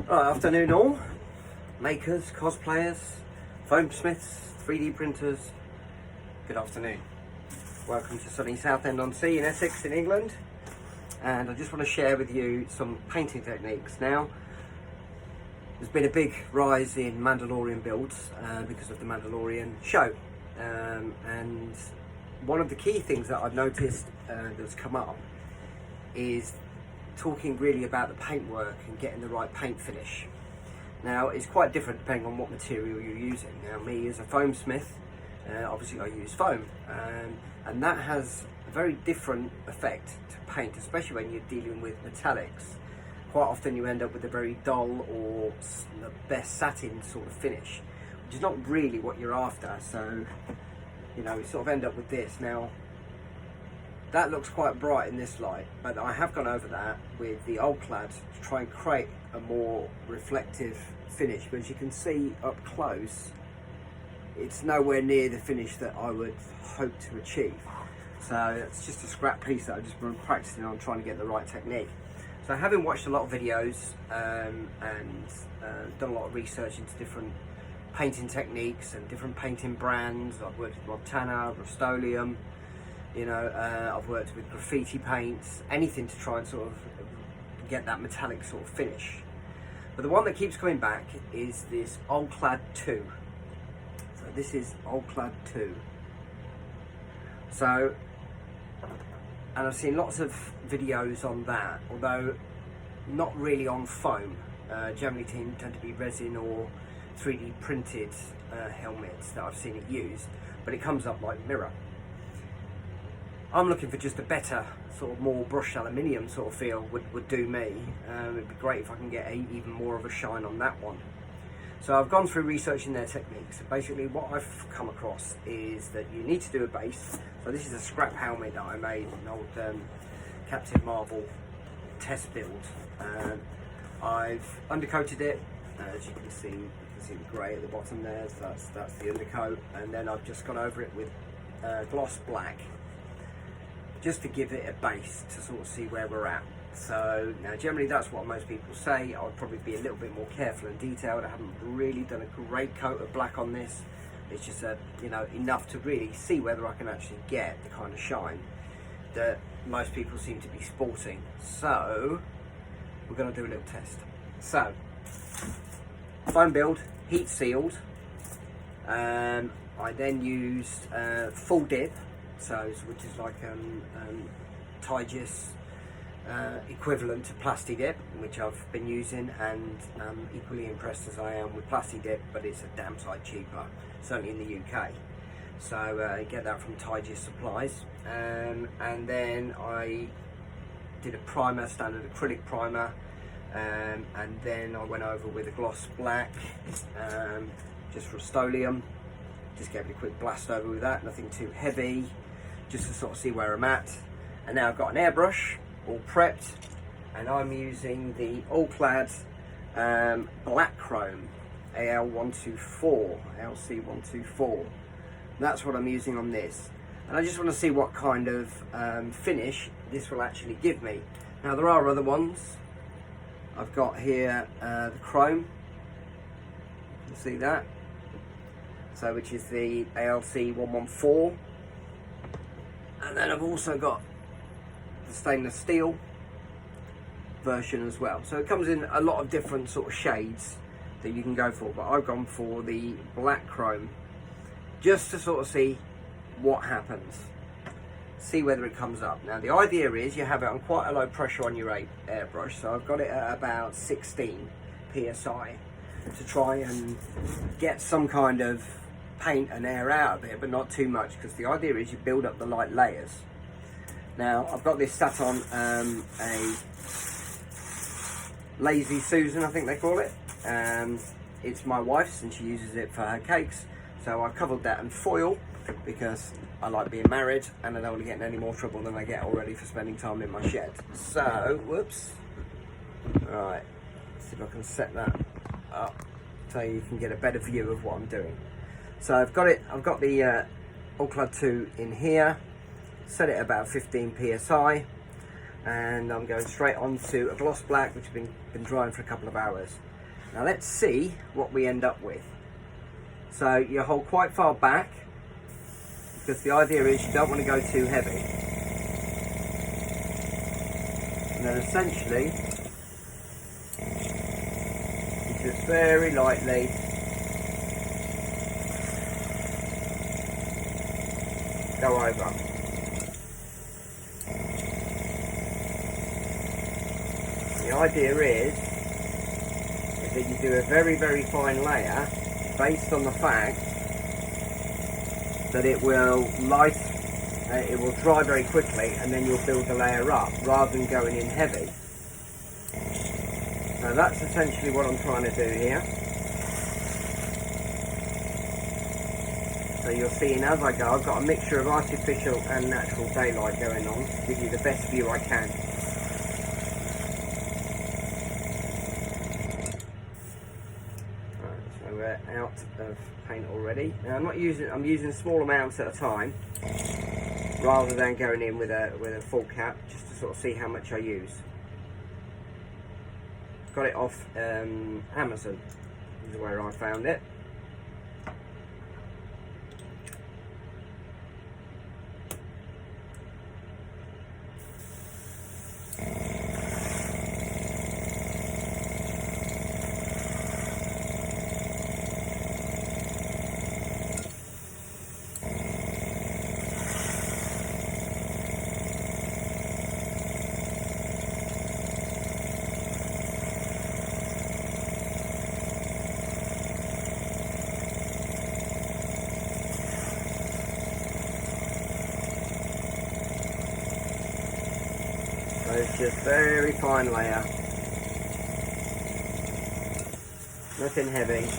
Right, afternoon all, makers, cosplayers, foam smiths, 3D printers, good afternoon. Welcome to sunny Southend-on-Sea in Essex in England, and I just want to share with you some painting techniques. Now, there's been a big rise in Mandalorian builds because of the Mandalorian show, and one of the key things that I've noticed that's come up is talking really about the paintwork and getting the right paint finish. Now, it's quite different depending on what material you're using. Now, me as a foam smith, obviously I use foam, and that has a very different effect to paint, especially when you're dealing with metallics. Quite often you end up with a very dull or the best satin sort of finish, which is not really what you're after. So, you know, you sort of end up with this. Now, that looks quite bright in this light, but I have gone over that with the Alclad to try and create a more reflective finish. But as you can see up close, it's nowhere near the finish that I would hope to achieve. So it's just a scrap piece that I've just been practicing on, trying to get the right technique. So having watched a lot of videos and done a lot of research into different painting techniques and different painting brands, I've worked with Montana, Rust-Oleum, you know, I've worked with graffiti paints, anything to try and sort of get that metallic sort of finish. But the one that keeps coming back is this Alclad 2. So this is Alclad 2. So, and I've seen lots of videos on that, although not really on foam. Generally tend to be resin or 3D printed helmets that I've seen it used, but it comes up like mirror. I'm looking for just a better, sort of more brushed aluminium sort of feel would do me. It'd be great if I can get even more of a shine on that one. So I've gone through researching their techniques. Basically what I've come across is that you need to do a base. So this is a scrap helmet that I made, an old Captain Marvel test build. I've undercoated it, as you can see the grey at the bottom there, so that's the undercoat, and then I've just gone over it with gloss black, just to give it a base to sort of see where we're at. So now generally that's what most people say. I would probably be a little bit more careful and detailed. I haven't really done a great coat of black on this. It's just you know, enough to really see whether I can actually get the kind of shine that most people seem to be sporting. So we're going to do a little test. So foam build, heat sealed. I then used full dip, which is like Tigis equivalent to Plasti Dip, which I've been using, and equally impressed as I am with Plasti Dip, but it's a damn sight cheaper, certainly in the UK. So get that from Tigis supplies, and then I did a primer, standard acrylic primer, and then I went over with a gloss black, just Rust-Oleum. Just gave it a quick blast over with that, nothing too heavy, just to sort of see where I'm at. And now I've got an airbrush all prepped, and I'm using the Alclad black chrome AL124, LC124. That's what I'm using on this, and I just want to see what kind of finish this will actually give me. Now there are other ones. I've got here the chrome, you can see that, so which is the ALC114, and then I've also got the stainless steel version as well. So it comes in a lot of different sort of shades that you can go for, but I've gone for the black chrome just to sort of see what happens, see whether it comes up. Now the idea is you have it on quite a low pressure on your airbrush, so I've got it at about 16 psi to try and get some kind of paint and air out of it, but not too much, because the idea is you build up the light layers. Now I've got this sat on a Lazy Susan, I think they call it. It's my wife's and she uses it for her cakes, so I covered that in foil because I like being married and I don't want to get in any more trouble than I get already for spending time in my shed. So, whoops. Alright, let's see if I can set that up so you can get a better view of what I'm doing. So I've got the Alclad 2 in here, set it at about 15 psi, and I'm going straight onto a gloss black which has been drying for a couple of hours. Now let's see what we end up with. So you hold quite far back, because the idea is you don't want to go too heavy. And then essentially, you just very lightly go over. The idea is that you do a very, very fine layer based on the fact that it will it will dry very quickly, and then you'll build the layer up rather than going in heavy. So that's essentially what I'm trying to do here. So you're seeing as I go, I've got a mixture of artificial and natural daylight going on to give you the best view I can. Out of paint already. Now I'm using small amounts at a time rather than going in with a full cap, just to sort of see how much I use. Got it off Amazon, is where I found it. So it's just very fine layer, nothing heavy,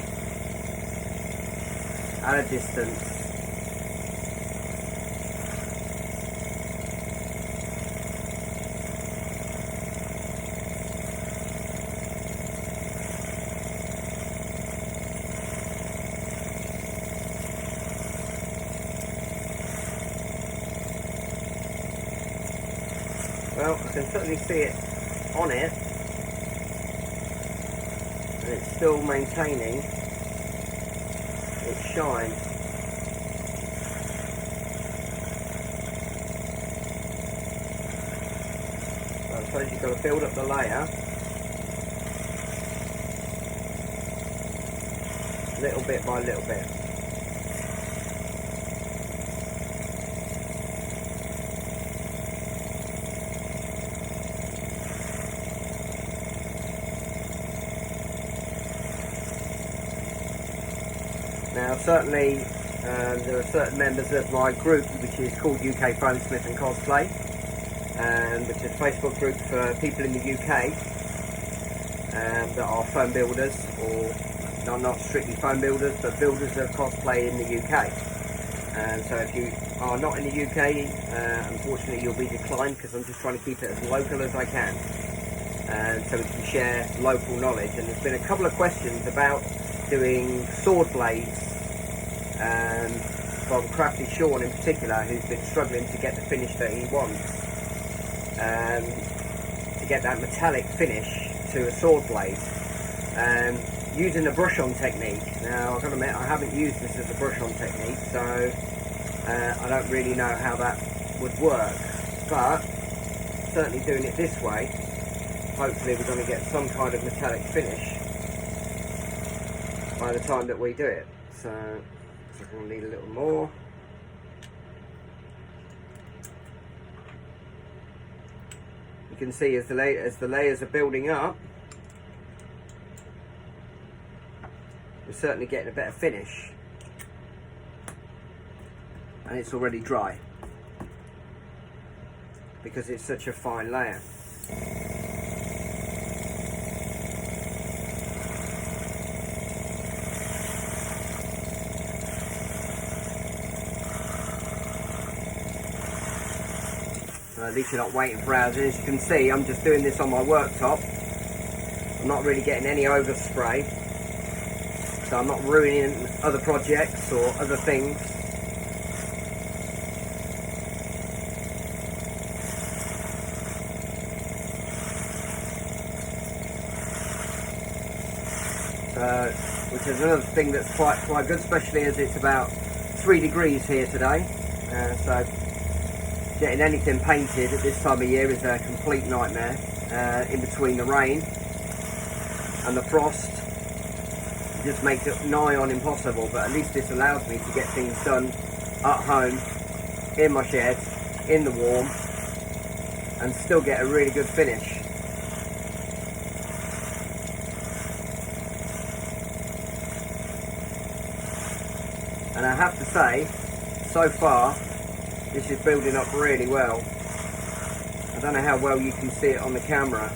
at a distance. Well, I can certainly see it on it, and it's still maintaining its shine. So I suppose you've got to build up the layer little bit by little bit. Now certainly there are certain members of my group, which is called UK Foam Smith and Cosplay, which is a Facebook group for people in the UK that are foam builders, or not strictly foam builders, but builders of cosplay in the UK. So if you are not in the UK, unfortunately you'll be declined, because I'm just trying to keep it as local as I can, so we can share local knowledge. And there's been a couple of questions about doing sword blades from Crafty Sean in particular, who's been struggling to get the finish that he wants, to get that metallic finish to a sword blade, using the brush-on technique. Now I've got to admit, I haven't used this as a brush-on technique, so I don't really know how that would work, but certainly doing it this way, hopefully we're going to get some kind of metallic finish by the time that we do it. So we're going to need a little more. You can see as the layers are building up, we're certainly getting a better finish, and it's already dry because it's such a fine layer. At least you're not waiting for hours. As you can see, I'm just doing this on my worktop. I'm not really getting any overspray, so I'm not ruining other projects or other things. which is another thing that's quite good, especially as it's about 3 degrees here today. So getting anything painted at this time of year is a complete nightmare. In between the rain and the frost, it just makes it nigh on impossible, but at least this allows me to get things done at home, in my shed, in the warm, and still get a really good finish. And I have to say, so far, this is building up really well. I don't know how well you can see it on the camera,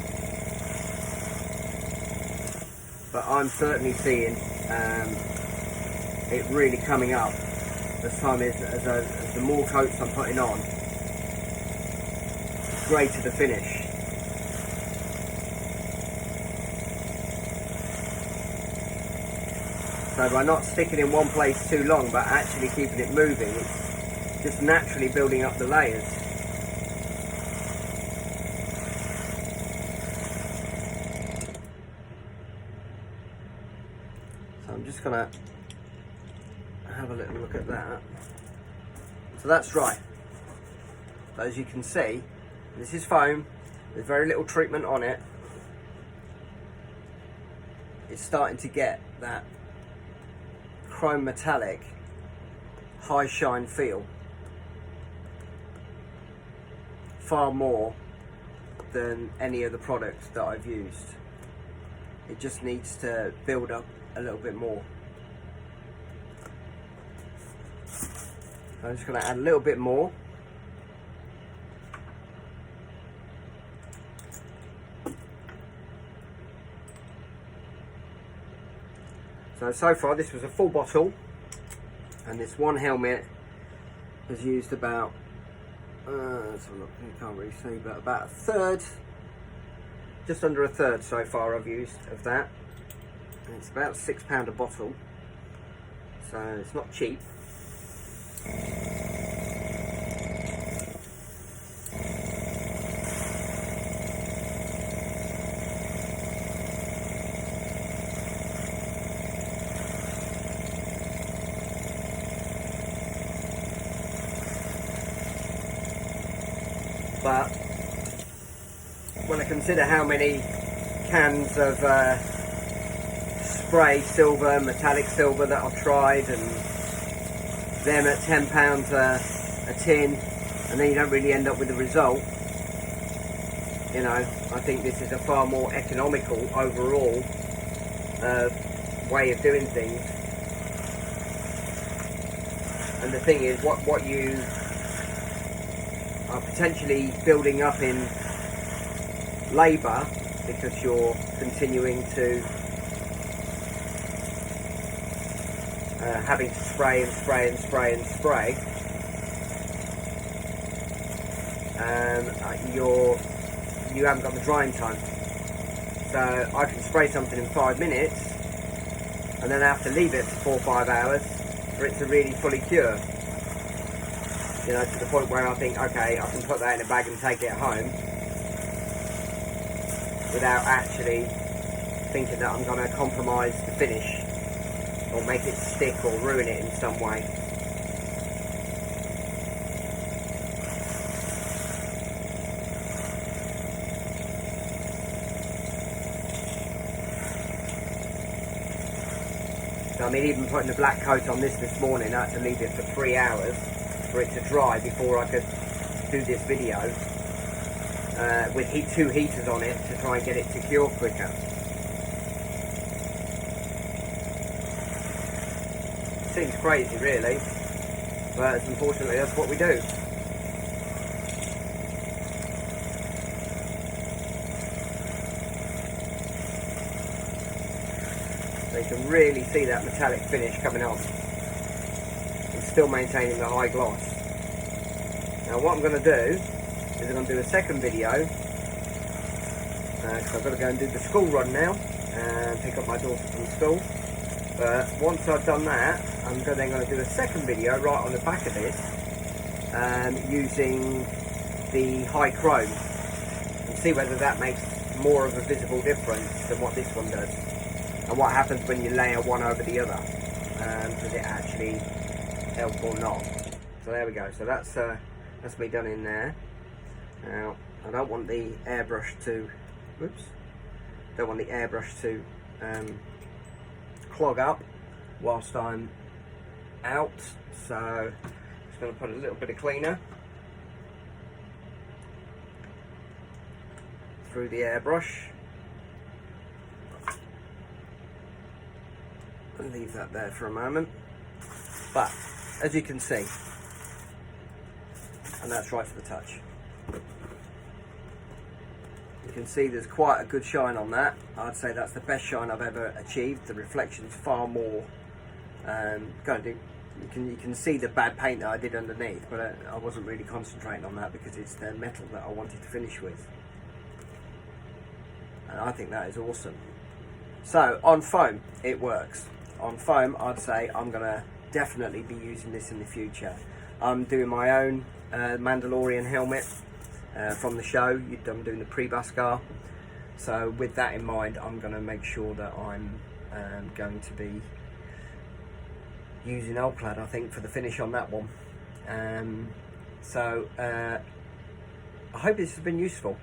but I'm certainly seeing it really coming up as the more coats I'm putting on, the greater the finish. So by not sticking in one place too long but actually keeping it moving, it's just naturally building up the layers. So I'm just gonna have a little look at that. So that's dry. But as you can see, this is foam. There's very little treatment on it. It's starting to get that chrome metallic high shine feel, far more than any of the products that I've used. It just needs to build up a little bit more. I'm just going to add a little bit more. So far this was a full bottle, and this one helmet has used about, let's have a look, you can't really see, but about a third, just under a third so far I've used of that. And it's about £6 a bottle, so it's not cheap. But when I consider how many cans of spray silver, metallic silver that I've tried, and them at £10 a tin, and then you don't really end up with the result, you know, I think this is a far more economical overall way of doing things. And the thing is, what you are potentially building up in labour, because you're continuing to having to spray and spray and spray and spray, you haven't got the drying time. So I can spray something in 5 minutes and then I have to leave it for 4 or 5 hours for it to really fully cure. You know, to the point where I think, okay, I can put that in a bag and take it home without actually thinking that I'm going to compromise the finish or make it stick or ruin it in some way. So, I mean, even putting the black coat on this morning, I had to leave it for 3 hours for it to dry before I could do this video with two heaters on it to try and get it to cure quicker. Seems crazy really, but unfortunately that's what we do. So you can really see that metallic finish coming on and still maintaining the high gloss. Now what I'm going to do is I'm going to do a second video, because I've got to go and do the school run now and pick up my daughter from school. But once I've done that, I'm then going to do a second video right on the back of this, using the high chrome, and see whether that makes more of a visible difference than what this one does. and what happens when you layer one over the other. Does it actually help or not? So there we go. So that's me done in there. Now I don't want the airbrush to, clog up whilst I'm out. So just going to put a little bit of cleaner through the airbrush and leave that there for a moment. But as you can see, and that's right for the touch, you can see there's quite a good shine on that. I'd say that's the best shine I've ever achieved. The reflection's far more you can see the bad paint that I did underneath, but I wasn't really concentrating on that because it's the metal that I wanted to finish with, and I think that is awesome. So on foam, it works. On foam, I'd say I'm gonna definitely be using this in the future. I'm doing my own Mandalorian helmet from the show. I'm doing the pre-Buscar. So with that in mind, I'm going to make sure that I'm going to be using Alclad, I think, for the finish on that one. I hope this has been useful.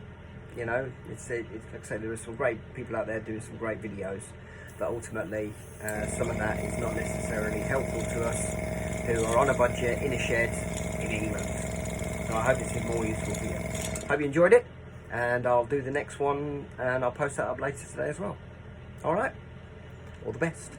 You know, it's like I say, there are some great people out there doing some great videos, but ultimately some of that is not necessarily helpful to us who are on a budget in a shed in England. So I hope this is more useful for you. Hope you enjoyed it, and I'll do the next one and I'll post that up later today as well. Alright, all the best.